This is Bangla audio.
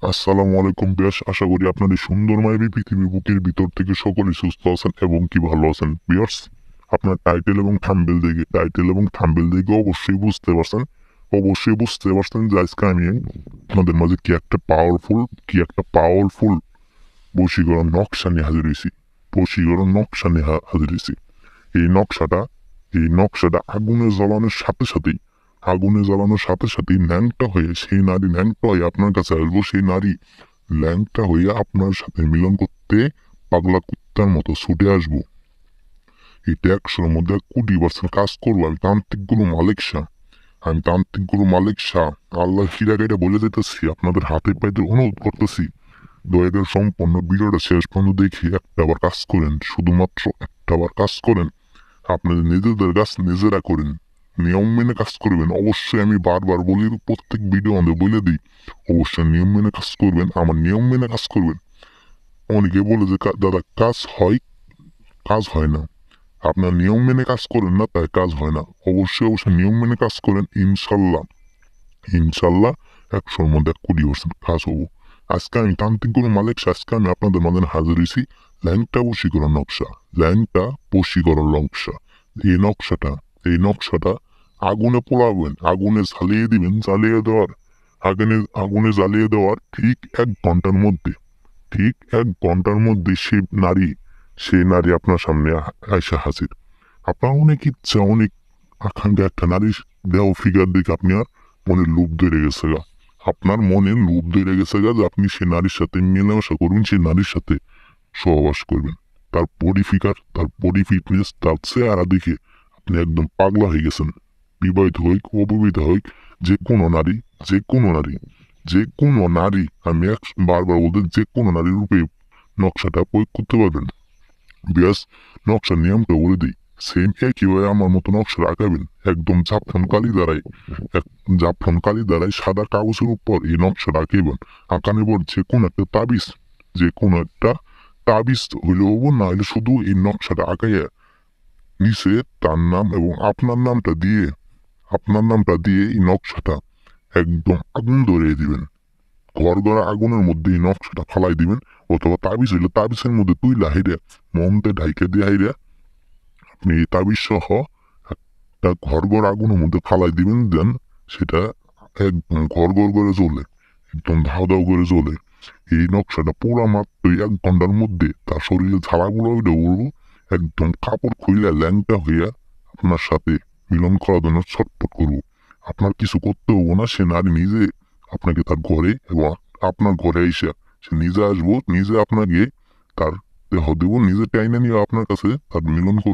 আসসালামু আলাইকুম বিয়াস, আশা করি আপনাদের সুন্দরময় পৃথিবী বুকের ভিতর থেকে সকলে সুস্থ আছেন এবং কি ভালো আছেন। বিয়ার্স, আপনার টাইটেল এবং থাম্বনেল দেখে অবশ্যই বুঝতে পারছেন যে আজকে আমি আপনাদের মাঝে কি একটা পাওয়ারফুল বশীকরণ নকশা নিয়ে হাজির হয়েছি। এই নকশাটা এই নকশাটা আগুনে জ্বালানোর সাথে সাথেই ন্যাংটা হয়ে আপনার কাছে আসবো। সেই নারী ল্যাংটা হইয়া আপনার সাথে মিলন করতে পাগলা কুত্তার মতো ছুটে আসবো। এটা 100-র মধ্যে 20% কাজ করবো। আমি তান্ত্রিক গুরু মালিক শাহ। আল্লাহ কিরাগাইটা বলে দিতেছি, আপনাদের হাতে পাইতে অনুরোধ করতেছি, দয়া করে সম্পূর্ণ ভিডিওটা শেষ পর্যন্ত দেখে একটাবার কাজ করেন, শুধুমাত্র একটাবার কাজ করেন। আপনাদের নিজেদের কাজ নিজেরা করেন, নিয়ম মেনে কাজ করবেন। অবশ্যই আমি বারবার বলি, প্রত্যেক ভিডিও আমাদের বলে দিই, অবশ্যই নিয়ম মেনে কাজ করবেন। আমার নিয়ম মেনে কাজ করবেন। অনেকে বলে যে দাদা কাজ হয় না। আপনার নিয়ম মেনে কাজ করেন না, তাই কাজ হয় না। অবশ্যই নিয়ম মেনে কাজ করেন, ইনশাল্লাহ ইনশাল্লাহ 100-র মধ্যে 20% কাজ হবো। আজকে আমি আপনাদের মাঝে হাজির হয়েছি ল্যাংটা বশীকরণ নকশা। এই নকশাটা এই নকশাটা আগুনে পোড়াবেন, আগুনে জ্বালিয়ে দেওয়ার ঠিক 1 ঘন্টার মধ্যে সেই নারী আপনার সামনে আয়সা হাজির। আপনার অনেক ইচ্ছা, অনেক আকাঙ্ক্ষা, একটা নারীর দেহ ফিগার দেখে আপনার মনে লোভ ধরে গেছে যে আপনি সেই নারীর সাথে মেলামেশা করবেন, সেই নারীর সাথে সহবাস করবেন। তার বডি ফিগার, তার বডি ফিটনেস, তার চেহারা দেখে আপনি একদম পাগলা হয়ে গেছেন। বিবাহিত হইক, অবিবাহিত হইক, যে কোনো নারী যে কোনো নারী যে কোনো নারী বারবার বলতে, যে কোনো নারীর রূপে নকশাটা প্রয়োগ করতে পারবেন। বিয়াস, নকশার নিয়মটা বলে দিই। সেম একইভাবে আমার মতো নকশা আঁকাবেন। একদম জাফরান কালি দ্বারাই সাদা কাগজের উপর এই নকশাটা আঁকাবেন। আঁকানোর পর যে কোনো একটা তাবিজ হইলে হবো, না হলে শুধু এই নকশাটা আঁকাইয়া নিচে তার নাম এবং আপনার নামটা দিয়ে এই নকশাটা একদম আগুন ধরিয়ে দিবেন। ঘর গড়া আগুনের মধ্যে এই নকশাটা ফালাই দিবেন, অথবা তাবিজ হইলে তাবিজের মধ্যে তুইলা হাইরা মমতে ঢাইকে দিয়ে হাইরা আপনি এই তাবিজ সহ একটা ঘর গড়া আগুনের মধ্যে ফালাই দিবেন। দেন সেটা একদম ঘর করে জ্বলে, একদম ধাও ধাও করে জ্বলে। এই নকশাটা পুরা মাত্রই 1 ঘন্টার মধ্যে তার শরীরে ঝাড়াগুলো উঠে উড়বো। একদম কাপড় খুইলা ল্যাংটা হইয়া আপনার সাথে মিলন করার জন্য ছটফট করবো। আপনার কিছু করতে হবো না, সে নারী নিজে আপনাকে তার ঘরে এবং আপনার ঘরে এসে সে নিজে আসবো, নিজে আপনাকে তার দেহ দেব, নিজে টাইনে নিয়ে আপনার কাছে তার মিলন করবো।